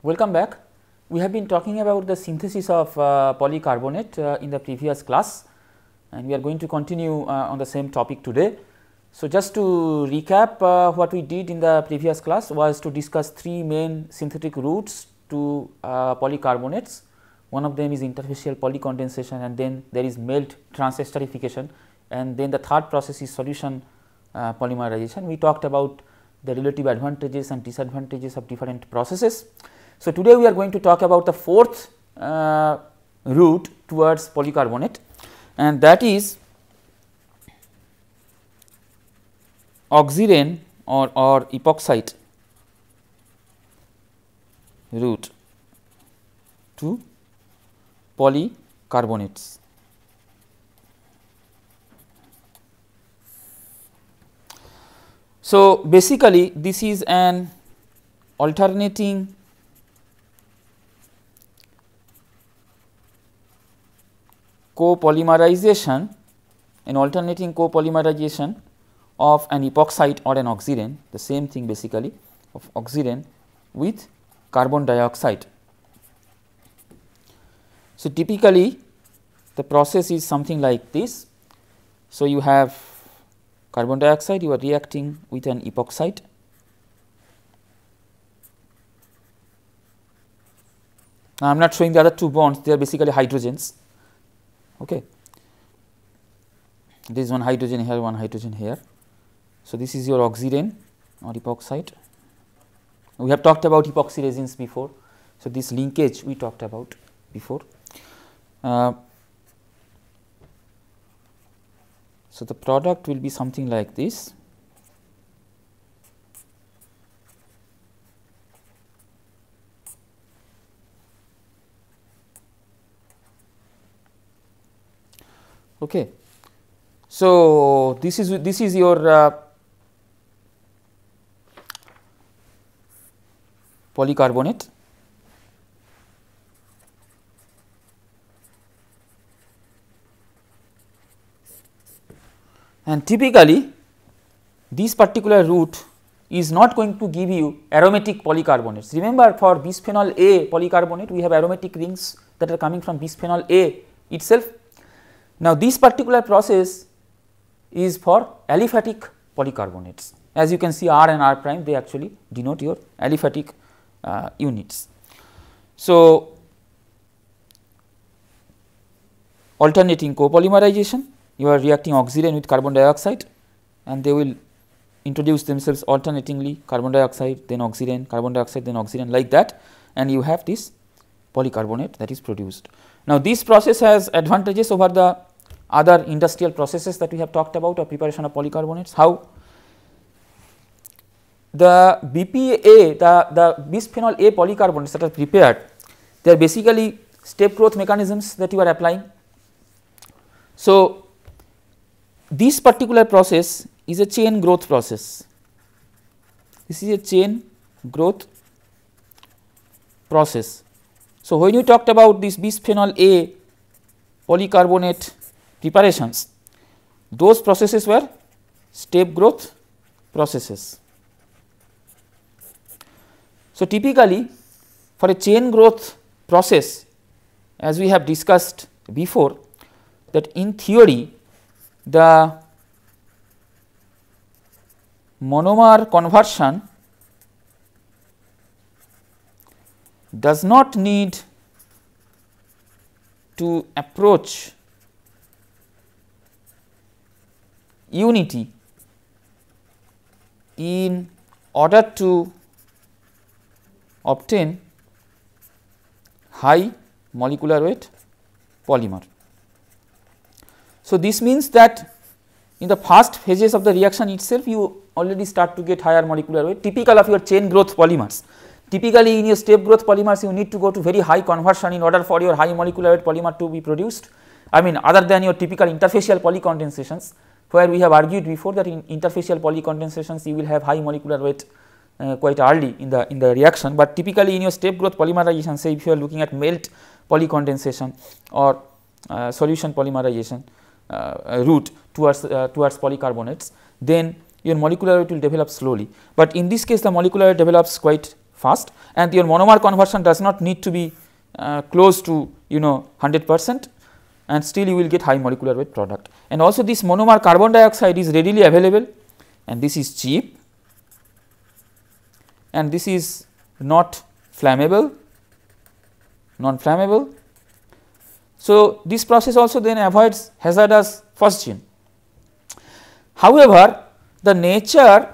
Welcome back. We have been talking about the synthesis of polycarbonate in the previous class, and we are going to continue on the same topic today. So, just to recap, what we did in the previous class was to discuss three main synthetic routes to polycarbonates. One of them is interfacial polycondensation, and then there is melt transesterification, and then the third process is solution polymerization. We talked about the relative advantages and disadvantages of different processes. So, today we are going to talk about the fourth route towards polycarbonate, and that is oxygen or epoxide route to polycarbonates. So, basically this is an alternating copolymerization, of an epoxide or an oxygen, the same thing basically, of oxygen with carbon dioxide. So, typically the process is something like this. So, you have carbon dioxide, you are reacting with an epoxide. Now, I am not showing the other two bonds, they are basically hydrogens. Okay. There is one hydrogen here, one hydrogen here. So, this is your oxygen or epoxide. We have talked about epoxy resins before. So, this linkage we talked about before. So, the product will be something like this. Okay. So, this is your polycarbonate, and typically this particular route is not going to give you aromatic polycarbonates. Remember, for bisphenol A polycarbonate we have aromatic rings that are coming from bisphenol A itself. Now, this particular process is for aliphatic polycarbonates. As you can see, R and R prime, they actually denote your aliphatic units. So, alternating copolymerization, you are reacting oxygen with carbon dioxide, and they will introduce themselves alternatingly, carbon dioxide, then oxygen, carbon dioxide, then oxygen, like that, and you have this polycarbonate that is produced. Now, this process has advantages over the other industrial processes that we have talked about of preparation of polycarbonates. How? The BPA, the bisphenol A polycarbonates that are prepared, they are basically step growth mechanisms that you are applying. So, this particular process is a chain growth process. This is a chain growth process. So, when you talked about this bisphenol A polycarbonate preparations, those processes were step growth processes. So, typically for a chain growth process, as we have discussed before, that in theory the monomer conversion does not need to approach unity in order to obtain high molecular weight polymer. So, this means that in the first phases of the reaction itself you already start to get higher molecular weight, typical of your chain growth polymers. Typically in your step growth polymers you need to go to very high conversion in order for your high molecular weight polymer to be produced. I mean, other than your typical interfacial polycondensations, where we have argued before that in interfacial polycondensations you will have high molecular weight quite early in the reaction, but typically in your step growth polymerization, say if you are looking at melt polycondensation or solution polymerization route towards polycarbonates, then your molecular weight will develop slowly. But in this case the molecular weight develops quite fast, and your monomer conversion does not need to be close to 100%, and still you will get high molecular weight product. And also this monomer carbon dioxide is readily available, and this is cheap, and this is not flammable, non-flammable. So, this process also then avoids hazardous fusion. However, the nature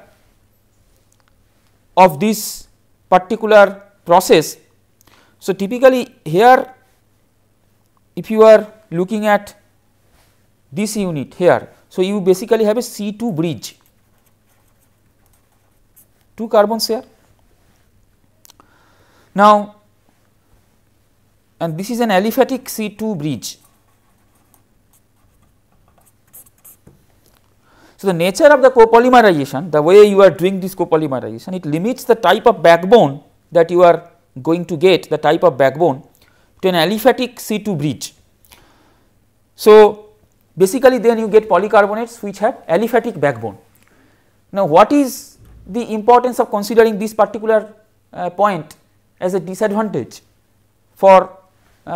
of this particular process, so typically here if you are looking at this unit here, so you basically have a C2 bridge, 2 carbons here. Now, and this is an aliphatic C2 bridge. So, the nature of the copolymerization, the way you are doing this copolymerization, it limits the type of backbone that you are going to get, the type of backbone to an aliphatic C2 bridge. So, basically then you get polycarbonates which have aliphatic backbone. Now, what is the importance of considering this particular point as a disadvantage for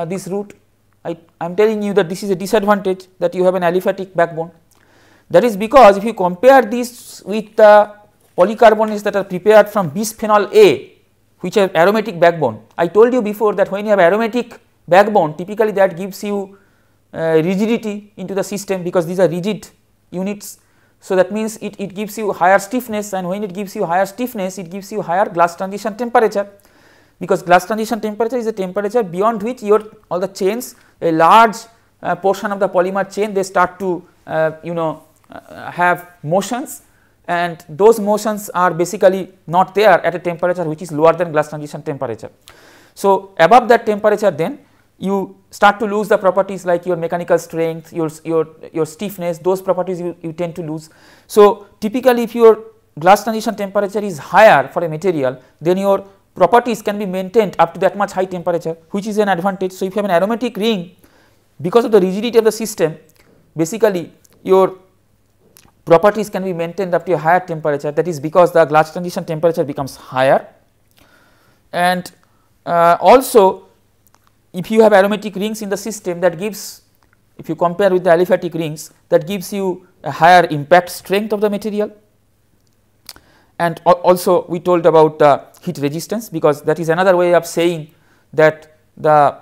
this route? I am telling you that this is a disadvantage, that you have an aliphatic backbone. That is because if you compare this with the polycarbonates that are prepared from bisphenol A, which have aromatic backbone. I told you before that when you have aromatic backbone, typically that gives you rigidity into the system, because these are rigid units. So, that means it gives you higher stiffness, and when it gives you higher stiffness, it gives you higher glass transition temperature, because glass transition temperature is a temperature beyond which your all the chains, a large portion of the polymer chain, they start to have motions, and those motions are basically not there at a temperature which is lower than glass transition temperature. So, above that temperature then you start to lose the properties like your mechanical strength, your stiffness, those properties you tend to lose. So, typically if your glass transition temperature is higher for a material, then your properties can be maintained up to that much high temperature, which is an advantage. So, if you have an aromatic ring, because of the rigidity of the system, basically your properties can be maintained up to a higher temperature, that is because the glass transition temperature becomes higher. And also if you have aromatic rings in the system, that gives, if you compare with the aliphatic rings, that gives you a higher impact strength of the material. And also we told about the heat resistance, because that is another way of saying that the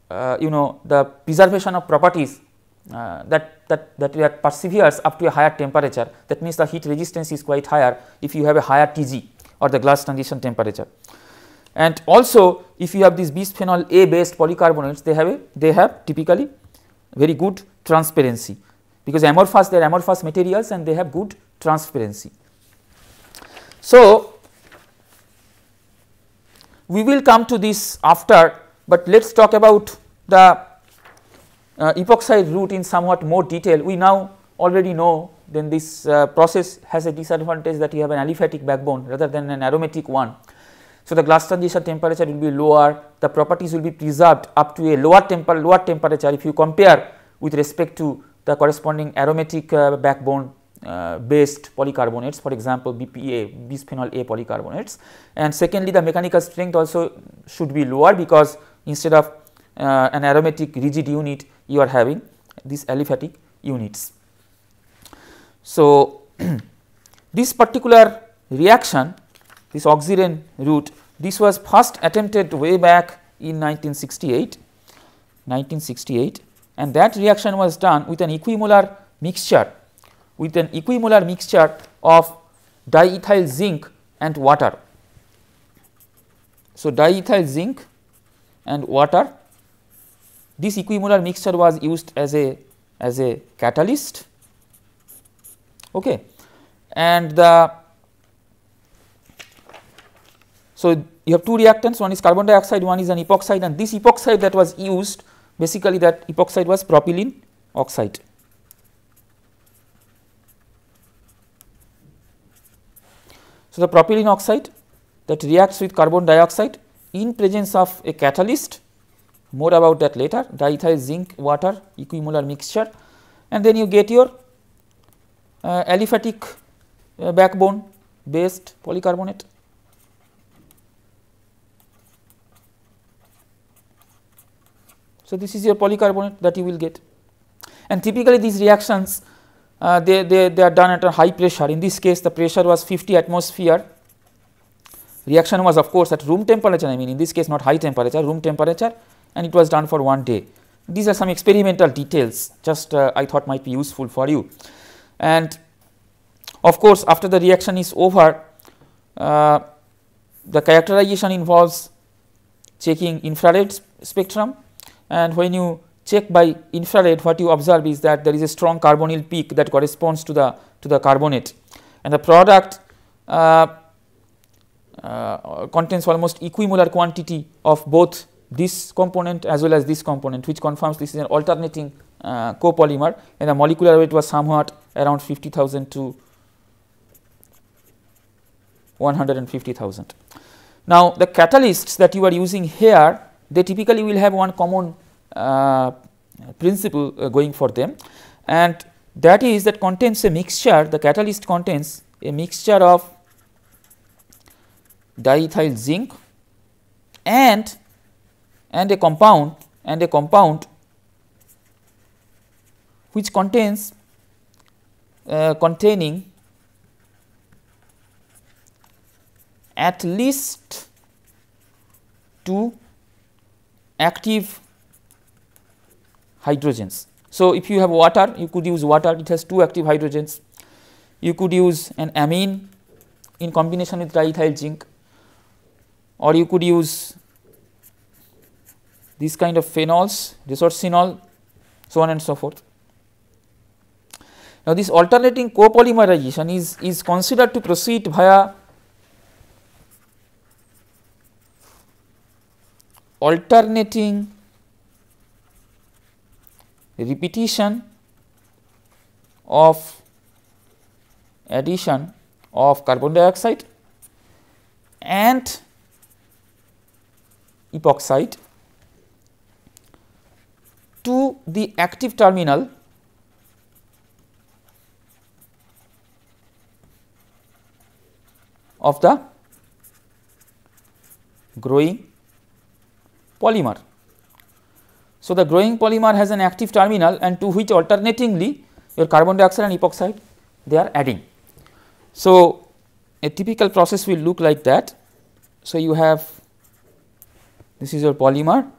the preservation of properties that perseveres up to a higher temperature, that means the heat resistance is quite higher if you have a higher Tg or the glass transition temperature. And also if you have these bisphenol A based polycarbonates, they have typically very good transparency, because they are amorphous materials and they have good transparency. So, we will come to this after, but let us talk about the epoxide route in somewhat more detail. We now already know then this process has a disadvantage, that you have an aliphatic backbone rather than an aromatic one. So, the glass transition temperature will be lower, the properties will be preserved up to a lower temperature if you compare with respect to the corresponding aromatic backbone based polycarbonates, for example BPA, bisphenol A polycarbonates. And secondly, the mechanical strength also should be lower, because instead of an aromatic rigid unit, you are having these aliphatic units. So, this particular reaction, this oxygen route, this was first attempted way back in 1968, and that reaction was done with an equimolar mixture, of diethyl zinc and water. So, diethyl zinc and water, this equimolar mixture was used as a catalyst, okay. And so you have two reactants, one is carbon dioxide, one is an epoxide, and this epoxide that was used, basically that epoxide was propylene oxide. So, the propylene oxide that reacts with carbon dioxide in presence of a catalyst, more about that later, diethyl zinc water equimolar mixture, and then you get your aliphatic backbone based polycarbonate. So, this is your polycarbonate that you will get, and typically these reactions they are done at a high pressure. In this case the pressure was 50 atmosphere. Reaction was of course at room temperature, I mean in this case not high temperature, room temperature, and it was done for 1 day. These are some experimental details, just I thought might be useful for you. And of course, after the reaction is over, the characterization involves checking infrared spectrum, and when you check by infrared, what you observe is that there is a strong carbonyl peak that corresponds to the carbonate, and the product contains almost equimolar quantity of both this component as well as this component, which confirms this is an alternating copolymer, and the molecular weight was somewhat around 50,000 to 150,000. Now, the catalysts that you are using here, they typically will have one common principle going for them, and that is that contains a mixture, the catalyst contains a mixture of diethyl zinc and a compound which contains containing at least 2 active hydrogens. So, if you have water, you could use water, it has 2 active hydrogens. You could use an amine in combination with diethyl zinc, or you could use this kind of phenols, resorcinol, so on and so forth. Now, this alternating copolymerization is considered to proceed via alternating repetition of addition of carbon dioxide and epoxide to the active terminal of the growing polymer. So, the growing polymer has an active terminal, and to which alternatingly your carbon dioxide and epoxide they are adding. So, a typical process will look like that. So, you have this is your polymer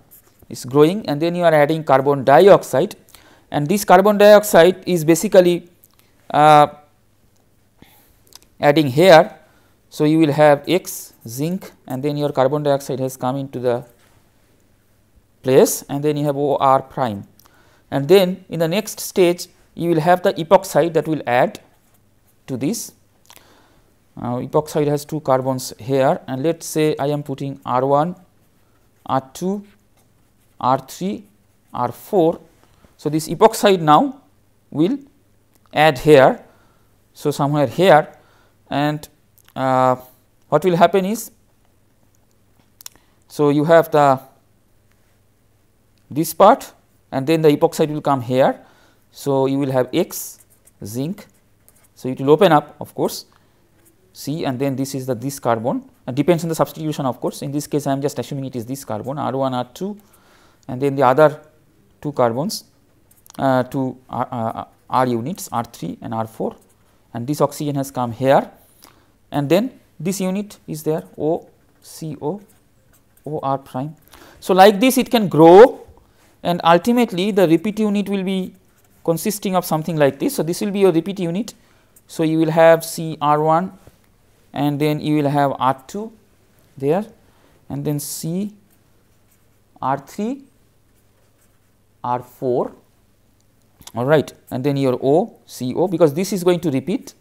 is growing, and then you are adding carbon dioxide, and this carbon dioxide is basically adding here. So, you will have X zinc, and then your carbon dioxide has come into the place, and then you have OR prime, and then in the next stage you will have the epoxide that will add to this. Epoxide has 2 carbons here, and let us say I am putting R1, R2, R3, R4. So, this epoxide now will add here. So, somewhere here, and what will happen is, so you have the this part, and then the epoxide will come here. So, you will have X zinc. So, it will open up of course C, and then this is the this carbon, and depends on the substitution of course. In this case I am just assuming it is this carbon R1, R2, and then the other 2 carbons 2 R units R3 and R4, and this oxygen has come here, and then this unit is there O CO OR prime. So, like this it can grow, and ultimately the repeat unit will be consisting of something like this. So, this will be your repeat unit. So, you will have C R1, and then you will have R2 there, and then C R3 R4, all right, and then your O CO, because this is going to repeat,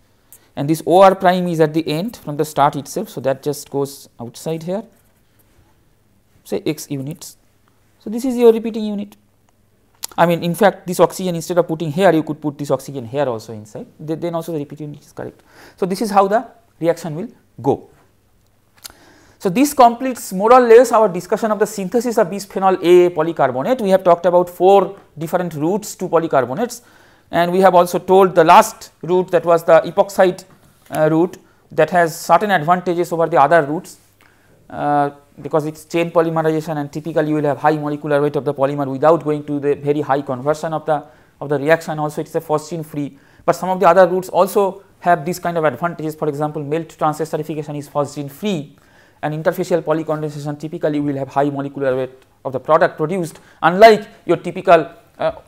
and this OR prime is at the end from the start itself. So, that just goes outside here, say X units. So, this is your repeating unit. I mean in fact, this oxygen instead of putting here, you could put this oxygen here also inside, then also the repeat unit is correct. So, this is how the reaction will go. So, this completes more or less our discussion of the synthesis of bisphenol A polycarbonate. We have talked about 4 different routes to polycarbonates, and we have also told the last route, that was the epoxide route, that has certain advantages over the other routes. because it is chain polymerization, and typically you will have high molecular weight of the polymer without going to the very high conversion of the reaction. Also it is a phosgene free, but some of the other routes also have this kind of advantages. For example, melt transesterification is phosgene free, and interfacial polycondensation typically will have high molecular weight of the product produced, unlike your typical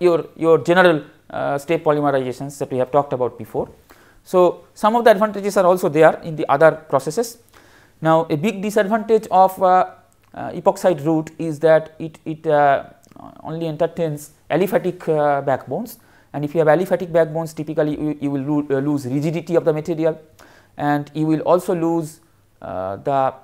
your general step polymerizations that we have talked about before. So, some of the advantages are also there in the other processes. Now, a big disadvantage of epoxide route is that it only entertains aliphatic backbones, and if you have aliphatic backbones, typically you will lose rigidity of the material, and you will also lose the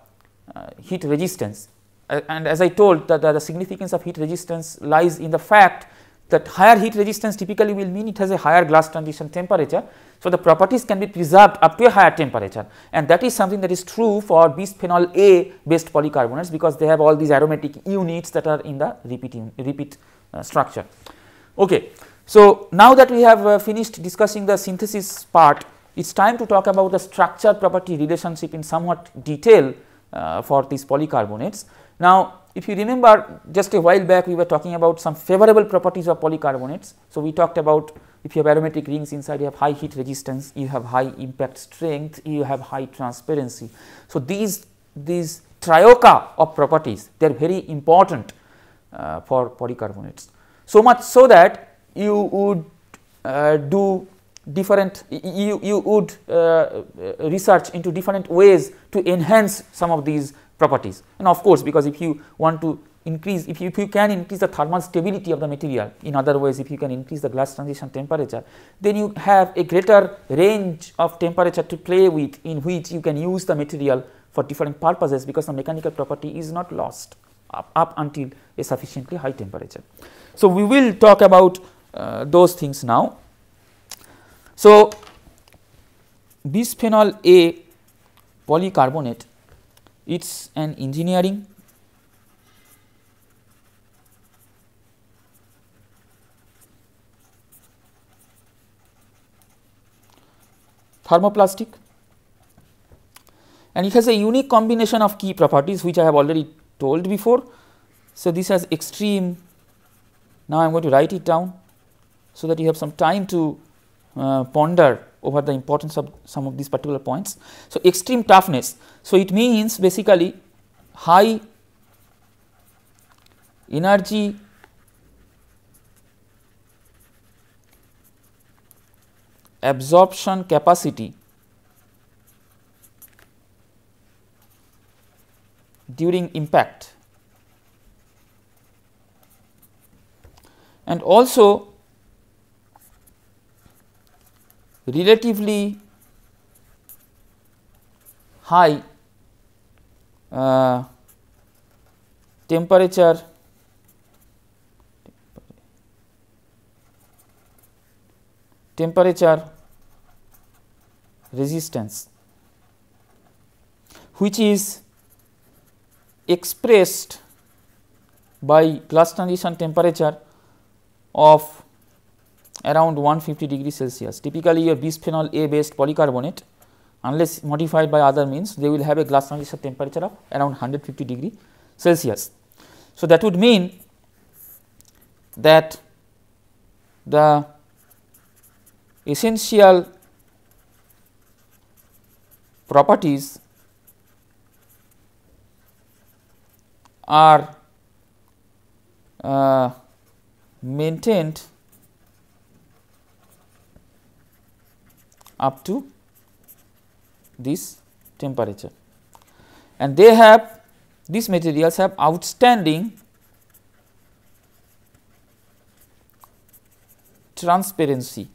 heat resistance. And as I told, that the significance of heat resistance lies in the fact that higher heat resistance typically will mean it has a higher glass transition temperature. So, the properties can be preserved up to a higher temperature, and that is something that is true for bisphenol A based polycarbonates, because they have all these aromatic units that are in the repeat structure. Okay. So, now that we have finished discussing the synthesis part, it is time to talk about the structure property relationship in somewhat detail for these polycarbonates. Now, if you remember, just a while back we were talking about some favorable properties of polycarbonates. So, we talked about if you have aromatic rings inside, you have high heat resistance, you have high impact strength, you have high transparency. So, these trioka of properties, they are very important for polycarbonates. So much so that you would do different, you would research into different ways to enhance some of these properties. And of course, because if you want to increase, if you can increase the thermal stability of the material, in other ways if you can increase the glass transition temperature, then you have a greater range of temperature to play with, in which you can use the material for different purposes, because the mechanical property is not lost up until a sufficiently high temperature. So, we will talk about those things now. So, bisphenol A polycarbonate, it is an engineering thermoplastic, and it has a unique combination of key properties which I have already told before. So, this has extreme, now I am going to write it down so that you have some time to ponder over the importance of some of these particular points. So, extreme toughness. So, it means basically high energy absorption capacity during impact, and also relatively high temperature resistance, which is expressed by glass transition temperature of around 150 degrees Celsius. Typically, your bisphenol A based polycarbonate, unless modified by other means, they will have a glass transition temperature of around 150 degree Celsius. So, that would mean that the essential properties are maintained up to this temperature, and they have, these materials have outstanding transparency,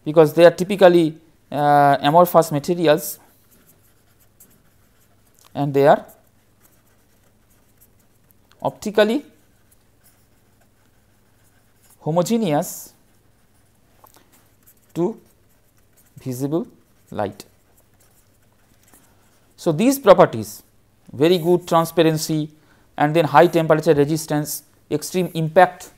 because they are typically amorphous materials and they are optically homogeneous to visible light. So, these properties, very good transparency and then high temperature resistance, extreme impact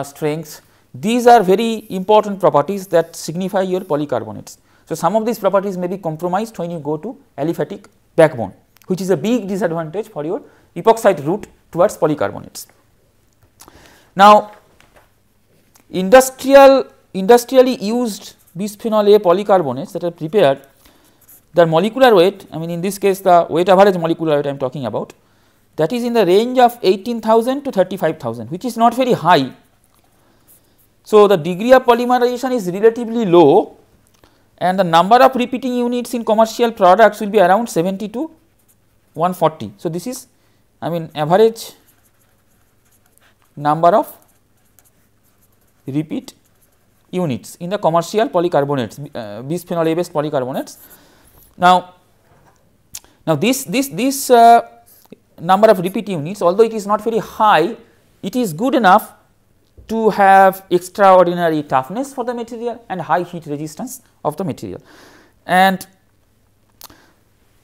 strength, these are very important properties that signify your polycarbonates. So, some of these properties may be compromised when you go to aliphatic backbone, which is a big disadvantage for your epoxide route towards polycarbonates. Now, industrially used bisphenol A polycarbonates that are prepared, their molecular weight, I mean in this case the weight average molecular weight I am talking about, that is in the range of 18,000 to 35,000, which is not very high. So, the degree of polymerization is relatively low and the number of repeating units in commercial products will be around 70 to 140. So, this is I mean average number of repeat units in the commercial polycarbonates, bisphenol A based polycarbonates. Now this number of repeat units, although it is not very high, it is good enough to have extraordinary toughness for the material and high heat resistance of the material. And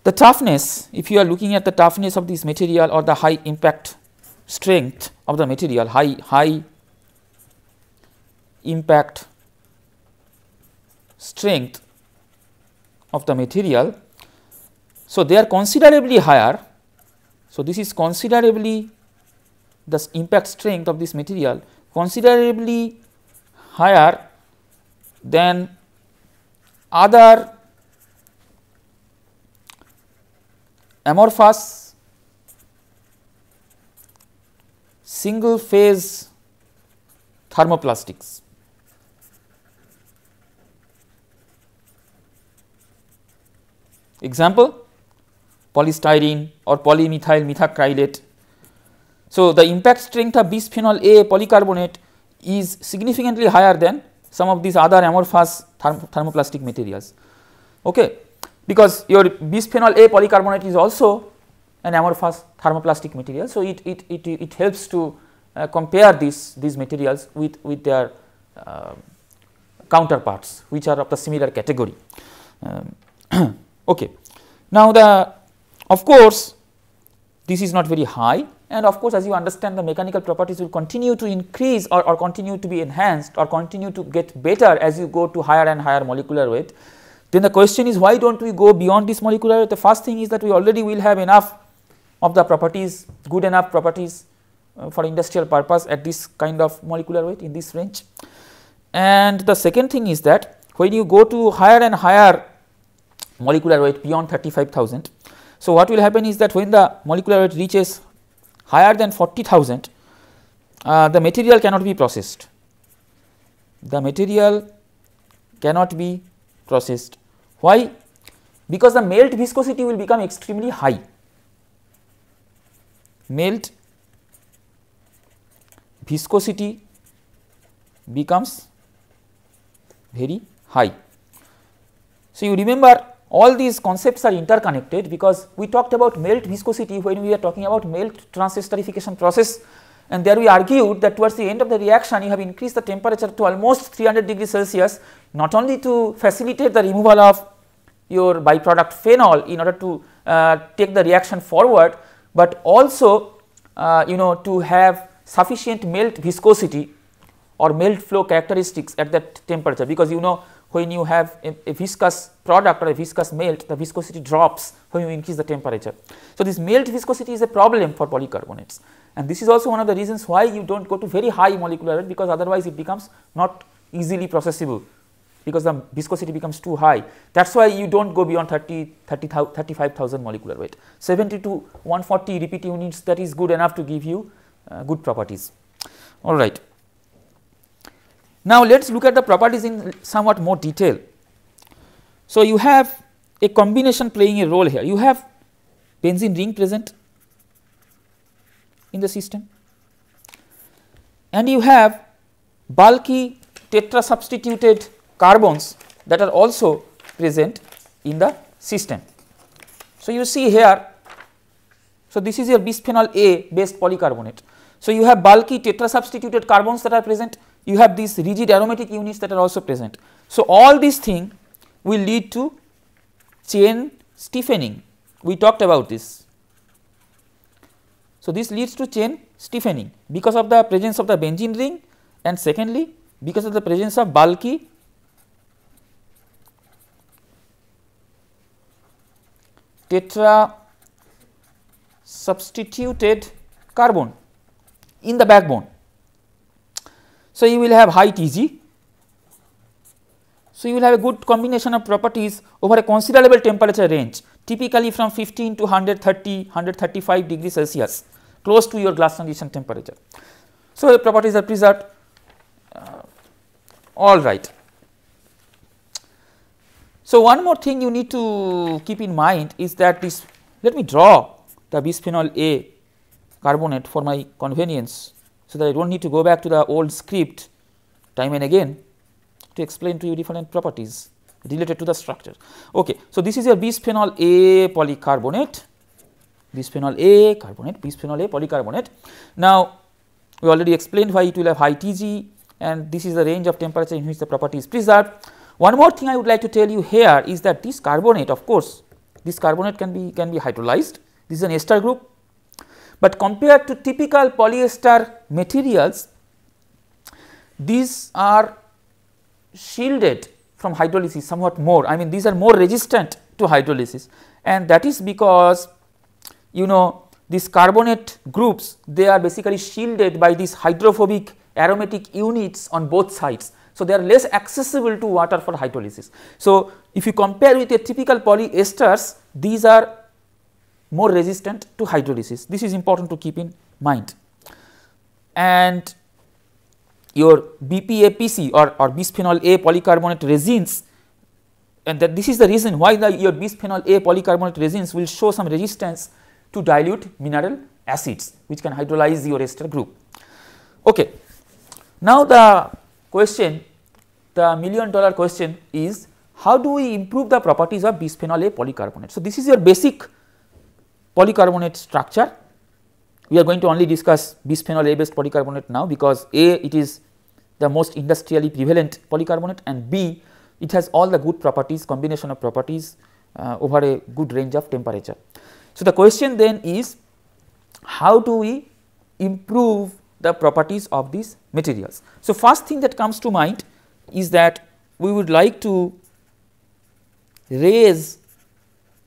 the toughness, if you are looking at the toughness of this material or the high impact strength of the material, high impact strength of the material, so they are considerably higher. So, this is considerably the impact strength of this material considerably higher than other amorphous single phase thermoplastics. Example, polystyrene or polymethyl methacrylate. So, the impact strength of bisphenol A polycarbonate is significantly higher than some of these other amorphous thermoplastic materials, okay, because your bisphenol A polycarbonate is also an amorphous thermoplastic material. So, it helps to compare these materials with their counterparts which are of the similar category. Okay. Now, of course, this is not very high, and of course, as you understand, the mechanical properties will continue to increase or continue to be enhanced or continue to get better as you go to higher and higher molecular weight. Then the question is, why do not we go beyond this molecular weight? The first thing is that we already will have enough of the properties, good enough properties for industrial purpose at this kind of molecular weight in this range. And the second thing is that when you go to higher and higher molecular weight beyond 35,000, so what will happen is that when the molecular weight reaches higher than 40,000, the material cannot be processed. The material cannot be processed. Why? Because the melt viscosity will become extremely high. Melt viscosity becomes very high. So, you remember all these concepts are interconnected, because we talked about melt viscosity when we are talking about melt transesterification process, and there we argued that towards the end of the reaction you have increased the temperature to almost 300 degrees Celsius, not only to facilitate the removal of your byproduct phenol in order to take the reaction forward, but also to have sufficient melt viscosity or melt flow characteristics at that temperature, because when you have a viscous product or a viscous melt, the viscosity drops when you increase the temperature. So, this melt viscosity is a problem for polycarbonates, and this is also one of the reasons why you do not go to very high molecular weight, because otherwise it becomes not easily processable, because the viscosity becomes too high. That is why you do not go beyond 35,000 molecular weight. 70 to 140 repeat units, that is good enough to give you good properties. All right. Now, let us look at the properties in somewhat more detail. So, you have a combination playing a role here. You have benzene ring present in the system, and you have bulky tetra-substituted carbons that are also present in the system. So, you see here, so this is your bisphenol A based polycarbonate. So, you have bulky tetra-substituted carbons that are present, you have these rigid aromatic units that are also present. So, all these things will lead to chain stiffening. We talked about this. So, this leads to chain stiffening because of the presence of the benzene ring, and secondly because of the presence of bulky tetra substituted carbon in the backbone. So, you will have high Tg. So, you will have a good combination of properties over a considerable temperature range, typically from 15 to 130, 135 degrees Celsius, close to your glass transition temperature. So, the properties are preserved. All right. So, one more thing you need to keep in mind is that this, let me draw the bisphenol A carbonate for my convenience, so that I do not need to go back to the old script time and again to explain to you different properties related to the structure. Okay. So, this is your bisphenol A polycarbonate, bisphenol A carbonate, bisphenol A polycarbonate. Now, we already explained why it will have high Tg, and this is the range of temperature in which the property is preserved. One more thing I would like to tell you here is that this carbonate, of course, this carbonate can be hydrolyzed. This is an ester group, but compared to typical polyester materials, these are shielded from hydrolysis somewhat more. I mean, these are more resistant to hydrolysis, and that is because, you know, these carbonate groups, they are basically shielded by these hydrophobic aromatic units on both sides. So, they are less accessible to water for hydrolysis. So, if you compare with a typical polyesters, these are more resistant to hydrolysis. This is important to keep in mind. And your BPAPC or bisphenol A polycarbonate resins, and that this is the reason why your bisphenol A polycarbonate resins will show some resistance to dilute mineral acids, which can hydrolyze your ester group. Okay. Now, the question, the $1 million question is, how do we improve the properties of bisphenol A polycarbonate? So, this is your basic polycarbonate structure. We are going to only discuss bisphenol A based polycarbonate now, because A, it is the most industrially prevalent polycarbonate, and B, it has all the good properties, combination of properties over a good range of temperature. So, the question then is, how do we improve the properties of these materials? So, first thing that comes to mind is that we would like to raise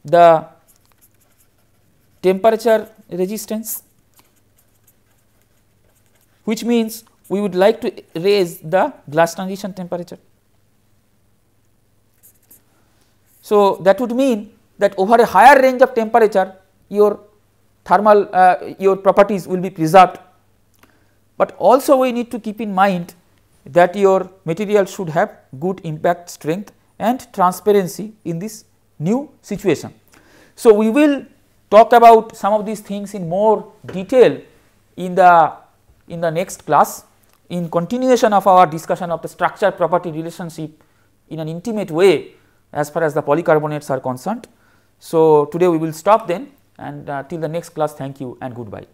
the temperature resistance, which means we would like to raise the glass transition temperature. So, that would mean that over a higher range of temperature, your thermal your properties will be preserved, but also we need to keep in mind that your material should have good impact strength and transparency in this new situation. So, we will talk about some of these things in more detail in the next class, in continuation of our discussion of the structure property relationship in an intimate way as far as the polycarbonates are concerned. So, today we will stop then, and till the next class, thank you and goodbye.